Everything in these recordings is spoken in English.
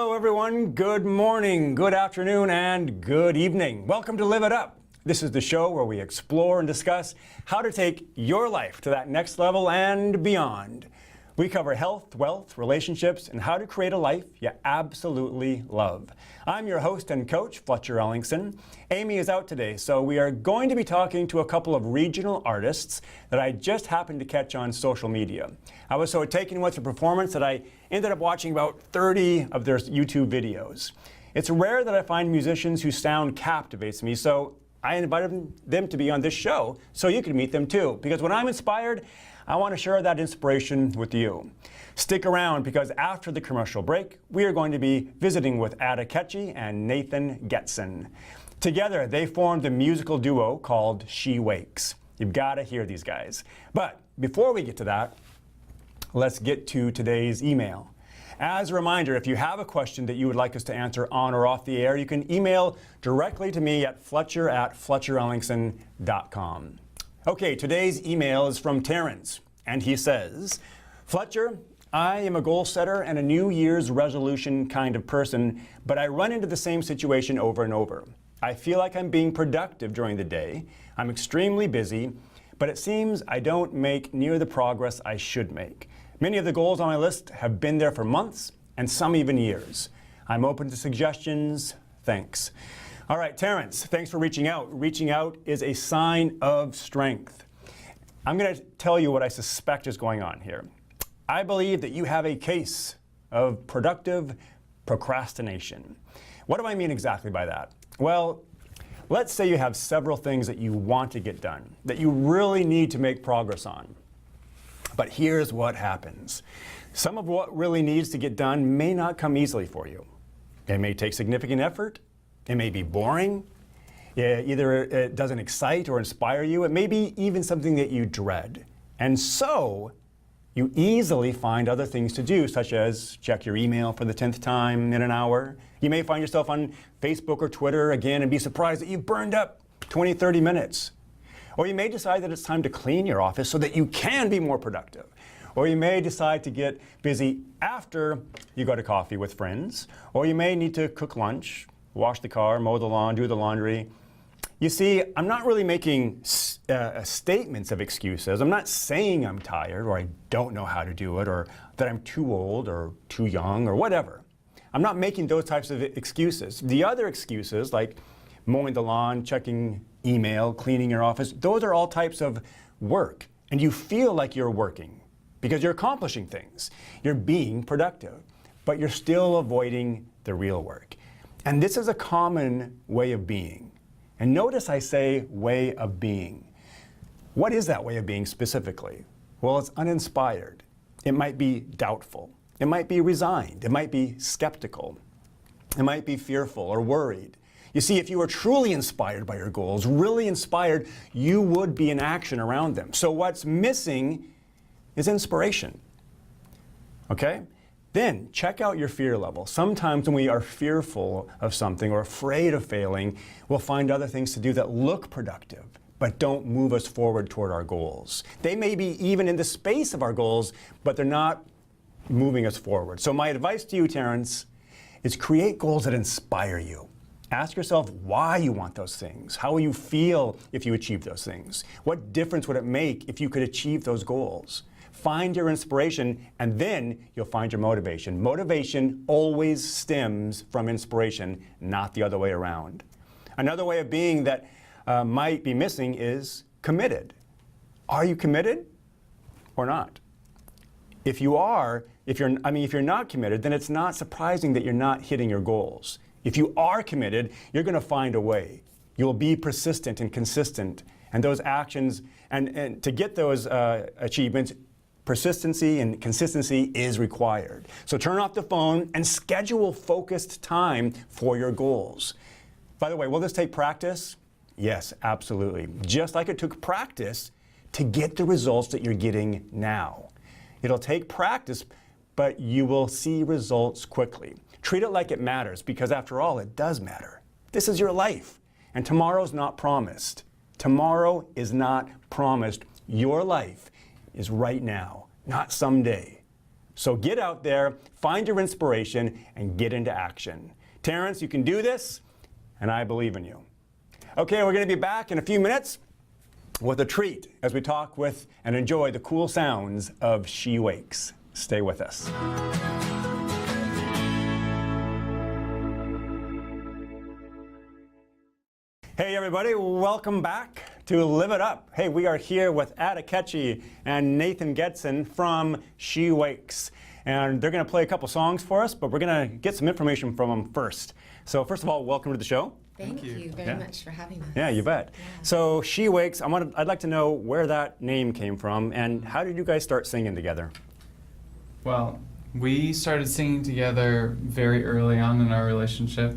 Hello everyone, good morning, good afternoon, and good evening. Welcome to Live It Up. This is the show where we explore and discuss how to take your life to that next level and beyond. We cover health, wealth, relationships, and how to create a life you absolutely love. I'm your host and coach, Fletcher. Amy is out today, so we are going to be talking to a couple of regional artists that I just happened to catch on social media. I was so taken with their performance that I ended up watching about 30 of their YouTube videos. It's rare that I find musicians whose sound captivates me, so I invited them to be on this show so you can meet them too. Because when I'm inspired, I want to share that inspiration with you. Stick around because after the commercial break, we are going to be visiting with Ketchie and Nathan Getzin. Together, they formed a musical duo called She Wakes. You've got to hear these guys. But before we get to that, let's get to today's email. As a reminder, if you have a question that you would like us to answer on or off the air, you can email directly to me at fletcher@fletcherellingson.com. Okay, today's email is from Terrence, and he says, Fletcher, I am a goal setter and a New Year's resolution kind of person, but I run into the same situation over and over. I feel like I'm being productive during the day. I'm extremely busy, but it seems I don't make near the progress I should make. Many of the goals on my list have been there for months, and some even years. I'm open to suggestions. Thanks. All right, Terrence, thanks for reaching out. Reaching out is a sign of strength. I'm going to tell you what I suspect is going on here. I believe that you have a case of productive procrastination. What do I mean exactly by that? Well, let's say you have several things that you want to get done, that you really need to make progress on. But here's what happens. Some of what really needs to get done may not come easily for you. It may take significant effort. It may be boring. Either it doesn't excite or inspire you. It may be even something that you dread. And so you easily find other things to do, such as check your email for the 10th time in an hour. You may find yourself on Facebook or Twitter again and be surprised that you've burned up 20, 30 minutes. Or you may decide that it's time to clean your office so that you can be more productive. Or you may decide to get busy after you go to coffee with friends. Or you may need to cook lunch, wash the car, mow the lawn, do the laundry. You see, I'm not really making statements of excuses. I'm not saying I'm tired or I don't know how to do it or that I'm too old or too young or whatever. I'm not making those types of excuses. The other excuses, like mowing the lawn, checking email, cleaning your office, those are all types of work. And you feel like you're working because you're accomplishing things. You're being productive, but you're still avoiding the real work. And this is a common way of being. And notice I say way of being. What is that way of being specifically? Well, it's uninspired. It might be doubtful. It might be resigned. It might be skeptical. It might be fearful or worried. You see, if you were truly inspired by your goals, really inspired, you would be in action around them. So what's missing is inspiration. Okay? Then check out your fear level. Sometimes when we are fearful of something or afraid of failing, we'll find other things to do that look productive, but don't move us forward toward our goals. They may be even in the space of our goals, but they're not moving us forward. So my advice to you, Terrence, is create goals that inspire you. Ask yourself why you want those things. How will you feel if you achieve those things? What difference would it make if you could achieve those goals? Find your inspiration, and then you'll find your motivation. Motivation always stems from inspiration, not the other way around. Another way of being that might be missing is committed. Are you committed or not? If you are, if you're not committed, then it's not surprising that you're not hitting your goals. If you are committed, you're going to find a way. You'll be persistent and consistent, and those actions, and to get those achievements, persistency and consistency is required. So turn off the phone and schedule focused time for your goals. By the way, will this take practice? Yes, absolutely. Just like it took practice to get the results that you're getting now. It'll take practice, but you will see results quickly. Treat it like it matters, because after all, it does matter. This is your life, and tomorrow's not promised. Tomorrow is not promised. Your life is right now, not someday. So get out there, find your inspiration, and get into action. Terrence, you can do this, and I believe in you. Okay, we're going to be back in a few minutes with a treat as we talk with and enjoy the cool sounds of She Wakes. Stay with us. Hey everybody, welcome back to Live It Up. Hey, we are here with Ketchie and Nathan Getzin from She Wakes. And they're going to play a couple songs for us, but we're going to get some information from them first. So first of all, welcome to the show. Thank you very much for having us. Yeah, you bet. Yeah. So She Wakes, I'd like to know where that name came from and how did you guys start singing together? Well, we started singing together very early on in our relationship.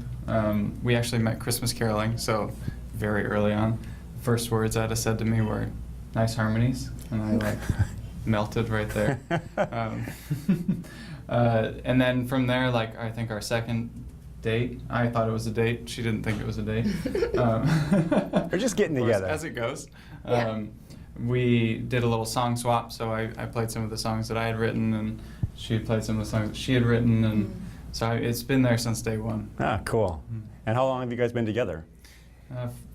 We actually met Christmas caroling, so very early on. The first words Ada said to me were, "Nice harmonies," and I melted right there. And then from there, I think our second date, I thought it was a date. She didn't think it was a date. We're just getting together. As it goes. Yeah. We did a little song swap, so I played some of the songs that I had written, and she had played some of the songs that she had written, and so it's been there since day one. Ah, cool. And how long have you guys been together?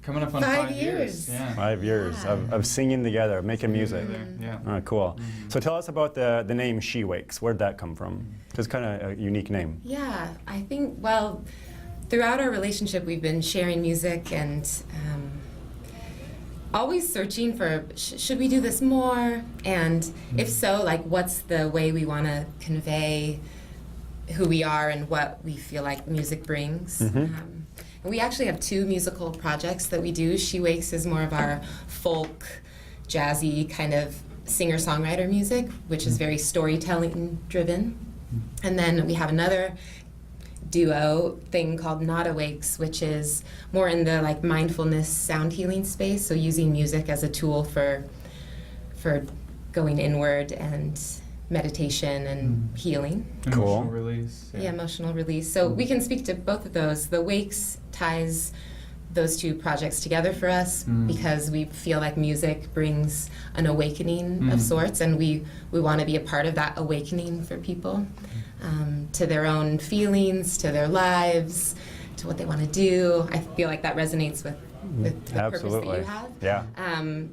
Coming up on 5 years. Yeah. 5 years of singing together, making music. Yeah. Oh, cool. So tell us about the name She Wakes. Where did that come from? It's kind of a unique name. Yeah, I think, well, throughout our relationship, we've been sharing music and always searching for, should we do this more? And if so, what's the way we want to convey who we are and what we feel like music brings? And we actually have 2 musical projects that we do. She Wakes is more of our folk, jazzy kind of singer-songwriter music, which is very storytelling driven. And then we have another duo thing called Nada Wakes, which is more in the mindfulness sound healing space, so using music as a tool for going inward and meditation and healing. Cool. Emotional release. Yeah, emotional release. So we can speak to both of those. The Wakes ties those 2 projects together for us because we feel like music brings an awakening of sorts, and we want to be a part of that awakening for people, to their own feelings, to their lives, to what they want to do. I feel like that resonates with the purpose that you have. Yeah.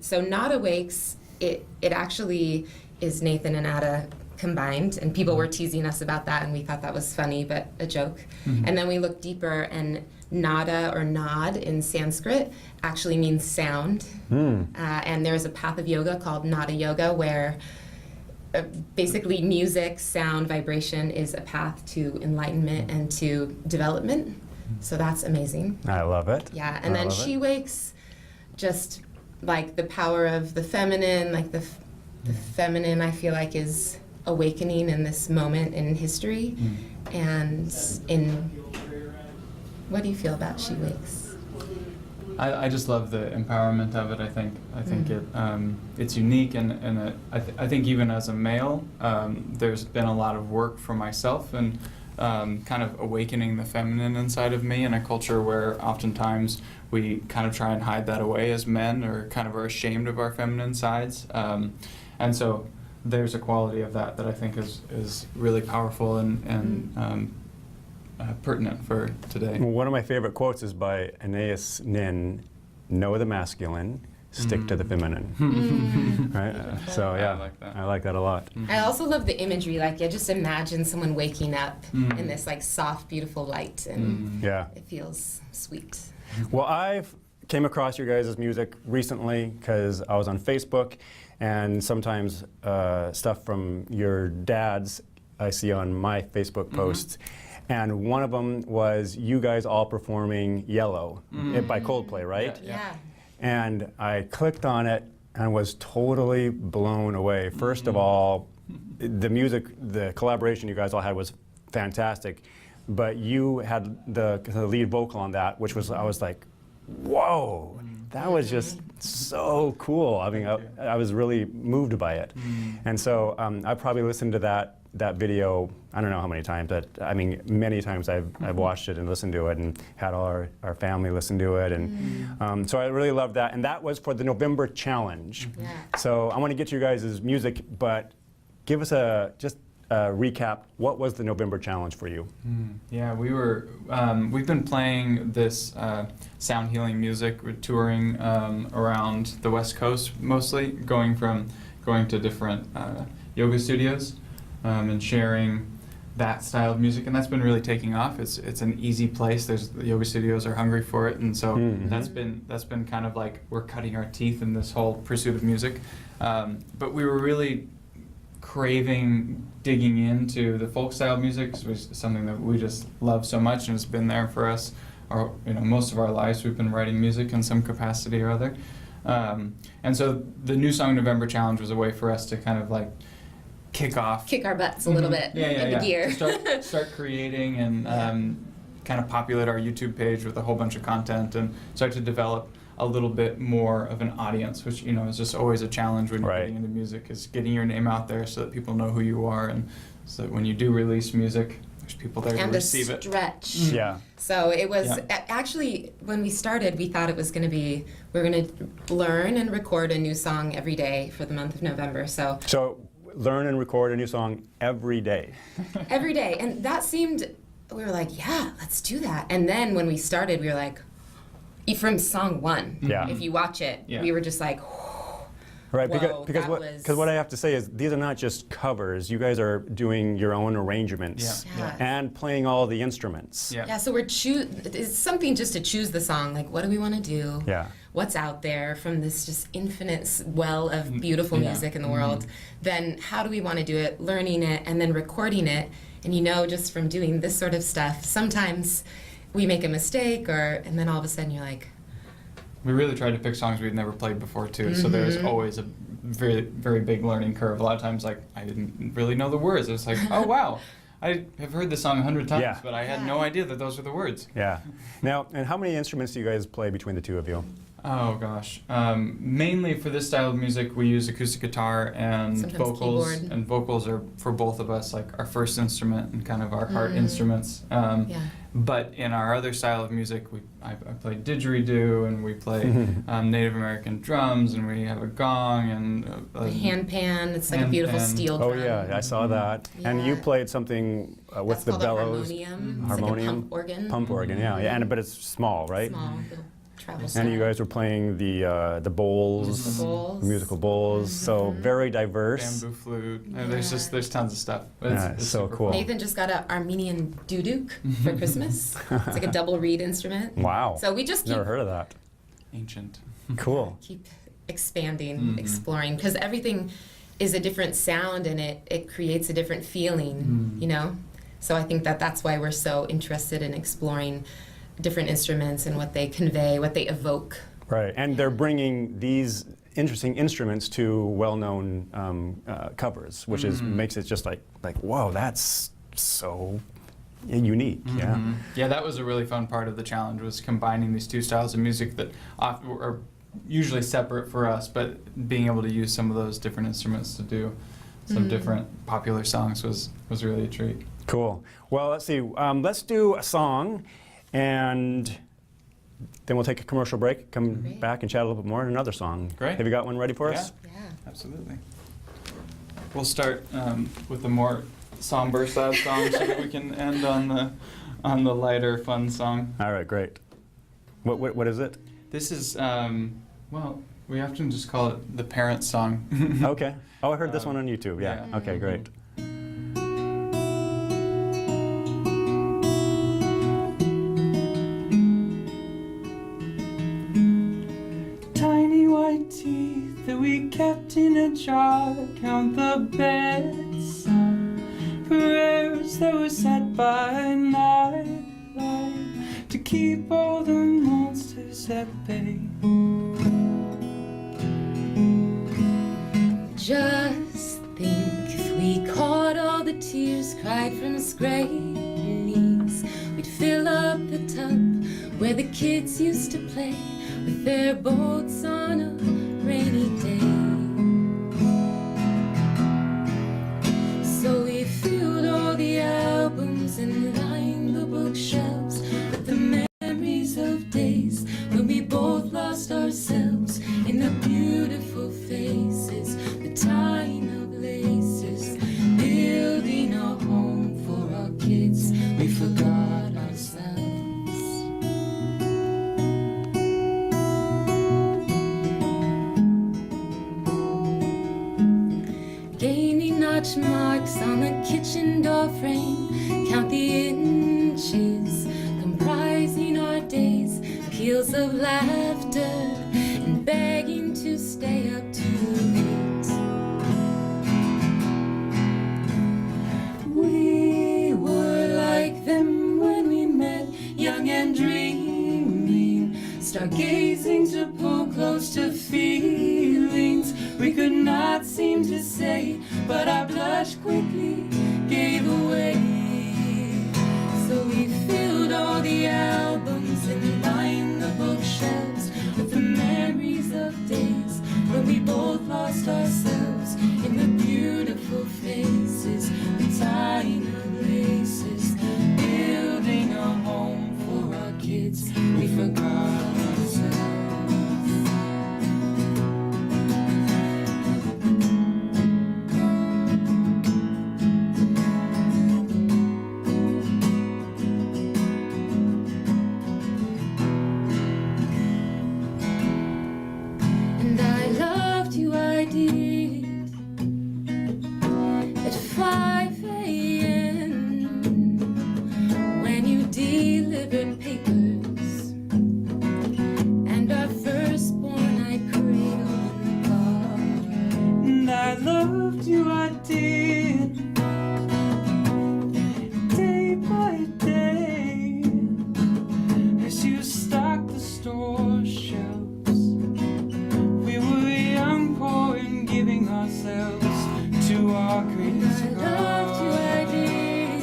So Nada Wakes, it actually is Nathan and Ada combined, and people were teasing us about that, and we thought that was funny, but a joke. And then we looked deeper, and nada or nod in Sanskrit actually means sound. And there's a path of yoga called Nada Yoga where basically music, sound, vibration is a path to enlightenment and to development. So that's amazing. I love it. Yeah, and then She Wakes, just the power of the feminine, the feminine I feel like is awakening in this moment in history. And what do you feel about She Wakes? I just love the empowerment of it. I think it's unique, and I think even as a male, there's been a lot of work for myself and kind of awakening the feminine inside of me in a culture where oftentimes we kind of try and hide that away as men, or kind of are ashamed of our feminine sides. And so there's a quality of that I think is really powerful and pertinent for today. One of my favorite quotes is by Anais Nin, "Know the masculine, stick to the feminine." Right? So yeah, I like that a lot. I also love the imagery, just imagine someone waking up in this soft, beautiful light, and it feels sweet. Well, I've came across your guys' music recently because I was on Facebook, and sometimes stuff from your dad's I see on my Facebook posts. And one of them was you guys all performing Yellow by Coldplay, right? Yeah. And I clicked on it and was totally blown away. First of all, the music, the collaboration you guys all had was fantastic. But you had the lead vocal on that, which was, I was like, whoa, that was just so cool. I mean, I was really moved by it. And so I probably listened to that video, I don't know how many times, but I mean, many times I've watched it and listened to it and had all our family listen to it. And so I really loved that. And that was for the November challenge. So I want to get you guys' music, but give us just recap, what was the November challenge for you? Yeah, we've been playing this sound healing music. We're touring around the West Coast mostly, going to different yoga studios and sharing that style of music, and that's been really taking off. It's an easy place. The yoga studios are hungry for it, and so that's been kind of like we're cutting our teeth in this whole pursuit of music. But we were really craving digging into the folk style music, which is something that we just love so much, and it's been there for us. Most of our lives we've been writing music in some capacity or other. And so the New Song November Challenge was a way for us to kind of like kick our butts a little bit into gear. To start creating and kind of populate our YouTube page with a whole bunch of content and start to develop a little bit more of an audience, which is just always a challenge when you're getting into music, is getting your name out there so that people know who you are, and so that when you do release music, there's people there to receive it. And a stretch. Yeah. So it was actually, when we started, we thought it was going to be, we're going to learn and record a new song every day for the month of November. So learn and record a new song every day. Every day. And that seemed, we were like, yeah, let's do that. And then when we started, we were like, from song one, if you watch it, we were just like, right, whoa, because what I have to say is these are not just covers. You guys are doing your own arrangements and playing all the instruments. Yeah, so it's something just to choose the song, like what do we want to do? Yeah. What's out there from this just infinite well of beautiful music in the world? Then how do we want to do it, learning it, and then recording it? And just from doing this sort of stuff, sometimes we make a mistake, and then all of a sudden you're like... We really tried to pick songs we'd never played before, too, so there's always a very, very big learning curve. A lot of times, like, I didn't really know the words. It's like, oh, wow, I have heard this song 100 times, but I had no idea that those were the words. Yeah. Now, and how many instruments do you guys play between the two of you? Oh, gosh. Mainly for this style of music, we use acoustic guitar and sometimes vocals. keyboard. And vocals are, for both of us, like our first instrument and kind of our heart instruments. But in our other style of music, I play didgeridoo, and we play Native American drums, and we have a gong and a hand pan. It's like a beautiful steel drum. Oh yeah, I saw that. And you played something with the bellows. Harmonium. Harmonium. It's like a pump organ. Pump organ, yeah. But it's small, right? Small. Travel and you guys were playing the bowls, musical bowls, so very diverse. Bamboo flute. And there's tons of stuff. It's so cool. Nathan just got an Armenian duduk for Christmas. It's like a double reed instrument. Wow. So we just never heard of that. Ancient. Cool. Keep expanding, exploring, because everything is a different sound, and it creates a different feeling, So I think that's why we're so interested in exploring different instruments and what they convey, what they evoke. Right, and they're bringing these interesting instruments to well-known covers, which makes it just like whoa, that's so unique. Yeah, that was a really fun part of the challenge, was combining these two styles of music that are usually separate for us, but being able to use some of those different instruments to do some different popular songs was really a treat. Cool. Well, let's see. Let's do a song. And then we'll take a commercial break, come back and chat a little bit more, and another song. Great. Have you got one ready for us? Yeah. Absolutely. We'll start with a more somber, sad song so that we can end on the lighter, fun song. All right, great. What is it? This is, we often just call it the parent song. Okay. Oh, I heard this one on YouTube. Yeah. Okay, great. Teeth that we kept in a jar, count the bedside prayers that were said by nightlight to keep all the monsters at bay. Just think if we caught all the tears cried from scraping knees, we'd fill up the tub where the kids used to play with their boats on a rainy day. So we filled all the albums and lined the bookshelves with the memories of days when we both lost ourselves in the beautiful faces, the tying of laces, building Touch marks on the kitchen door frame, count the inches comprising our days, peals of laughter and begging to stay up too late. We were like them when we met, young and dreaming, stargazing to pull close to feelings we could not seem to say, but our blush quickly gave away. So we filled all the albums and lined the bookshelves with the memories of days when we both lost ourselves in the beautiful faces, the tying of laces, building a home for our kids. We forgot ourselves. At 5 a.m. when you delivered papers, and our firstborn I cradled in the car. And I loved you, I did, day by day, as you stocked the store shelves. We were young, poor, and giving ourselves to our greatest I loved you, I did,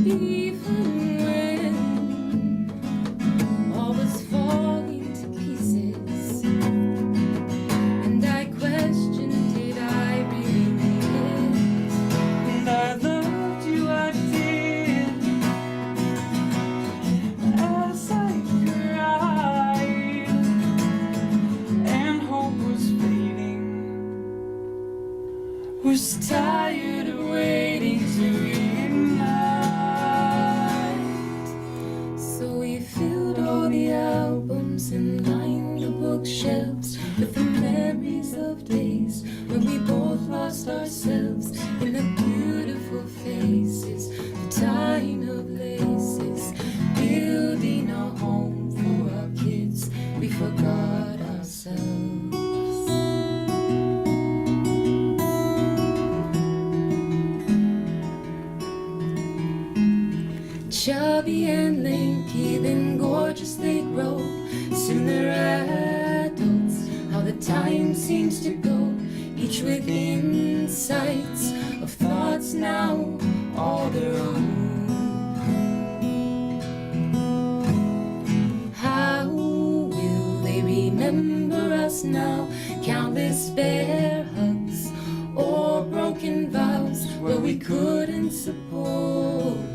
even when all was falling to pieces, and I questioned, did I really mean it? And I loved you, I did, as I cried, and hope was fading, was tired of waiting to reunite. So we filled all the albums and lined the bookshelves with the memories of days when we both lost ourselves in the beautiful faces, the tying of laces, building a home for our kids. We forgot ourselves. Chubby and lanky, then gorgeous they grow. Soon they're adults. How the time seems to go, each with insights of thoughts now all their own. How will they remember us now? Countless bear hugs or broken vows where we couldn't suppose.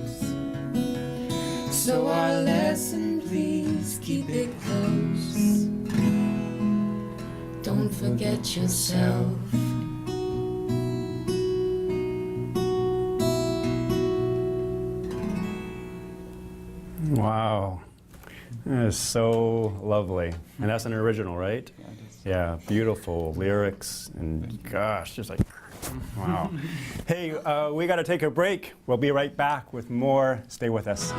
So our lesson, please keep it close. Don't forget yourself. Wow. That is so lovely. And that's an original, right? Yeah, it is. Yeah, beautiful lyrics and gosh, just like, wow. Hey, we got to take a break. We'll be right back with more. Stay with us.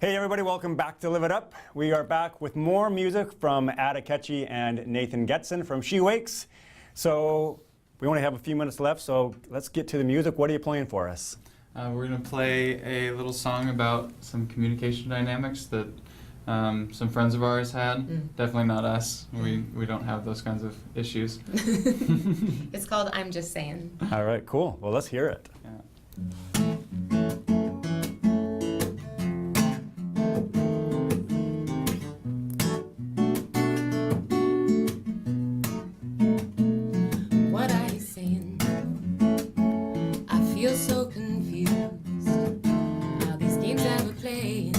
Hey everybody, welcome back to Live It Up. We are back with more music from Ketchie and Nathan Getzin from She Wakes. So we only have a few minutes left, so let's get to the music. What are you playing for us? We're going to play a little song about some communication dynamics that some friends of ours had. Definitely not us. We don't have those kinds of issues. It's called I'm Just Saying. All right, cool. Well, let's hear it. Yeah. What are you saying? I feel so confused. How these games that we're playing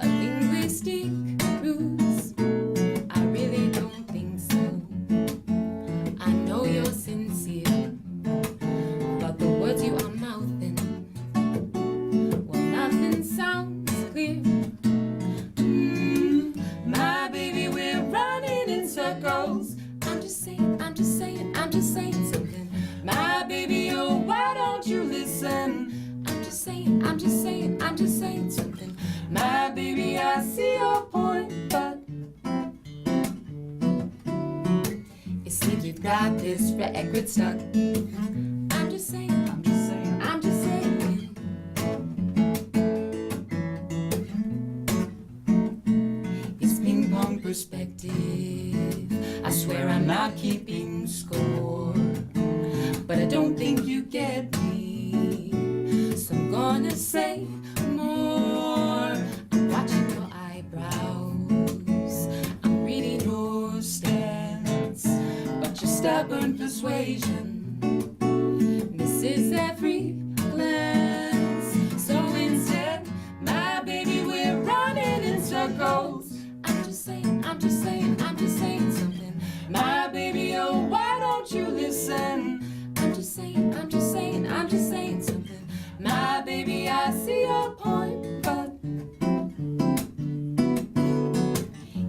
are linguistic ruse. I really don't think so. I know you're sincere, but the words you are just saying something. My baby, oh, why don't you listen? I'm just saying, I'm just saying, I'm just saying something. My baby, I see your point, but it seems we've got this record stuck. I'm just saying, I'm just saying, I'm just saying. It's ping pong perspective. I swear I'm not keeping score, but I don't think you get me, so I'm gonna say more. I'm watching your eyebrows, I'm reading your stance, but your stubborn persuasion misses every glance. So instead, my baby, we're running in circles. I'm just saying, I'm just saying, I'm just saying something. My baby, oh, why don't you listen? I'm just saying, I'm just saying, I'm just saying something. My baby, I see your point, but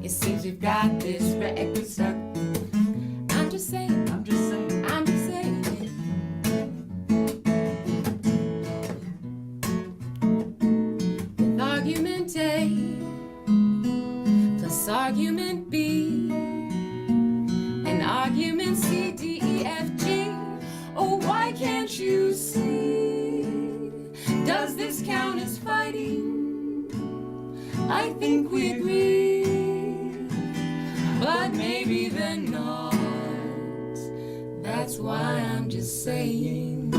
it seems we've got this record stuck. I'm just saying, I'm just saying, I'm just saying. With argument A plus argument B and argument C, D, E, F, G. Oh, why can't you see? Does this count as fighting? I think we agree, but maybe then not. That's why I'm just saying.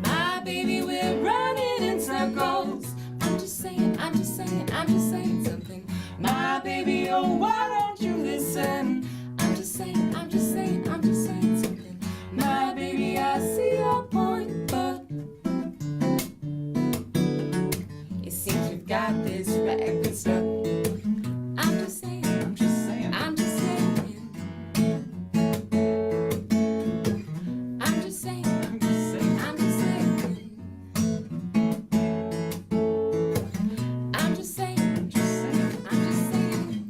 My baby, we're running in circles. I'm just saying, I'm just saying, I'm just saying something. My baby, oh, why don't you listen? I'm just saying, I'm just saying, I'm just saying something. My baby, I see your point, but it seems we've got this record stuck. I'm just saying, I'm just saying, I'm just saying. I'm just saying, I'm just saying, I'm just saying. I'm just saying, I'm just saying, I'm just saying.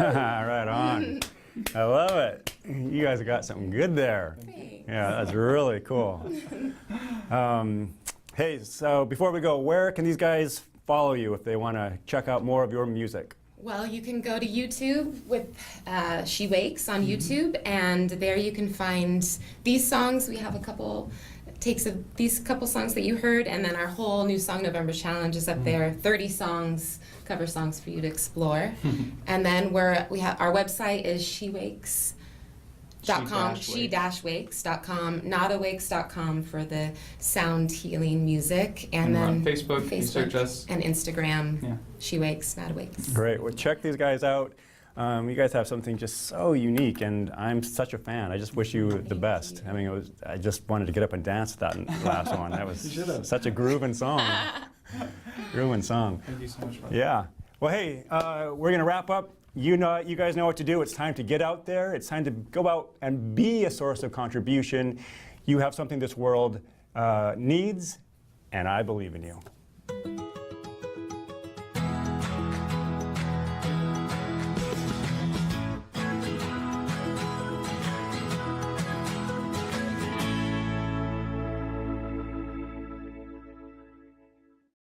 Right on. I love it. You guys got something good there. Thanks. Yeah, that's really cool. Hey, so before we go, where can these guys follow you if they want to check out more of your music? Well, you can go to YouTube with She Wakes on YouTube, and there you can find these songs. We have a couple takes of these couple songs that you heard, and then our whole new Song November Challenge is up there. 30 songs, cover songs for you to explore. And then we have our website is shewakes.com, she-wakes.com, notawakes.com for the sound healing music, and we're then on Facebook, you search us. and Instagram. Yeah. She Wakes, Not Awakes. Great. Well, check these guys out. You guys have something just so unique, and I'm such a fan. I just wish you the best. I mean, I just wanted to get up and dance to that last one. That was such a grooving song. Grooving song. Thank you so much, Rob. Yeah. Well, hey, we're going to wrap up. You guys know what to do. It's time to get out there. It's time to go out and be a source of contribution. You have something this world needs, and I believe in you.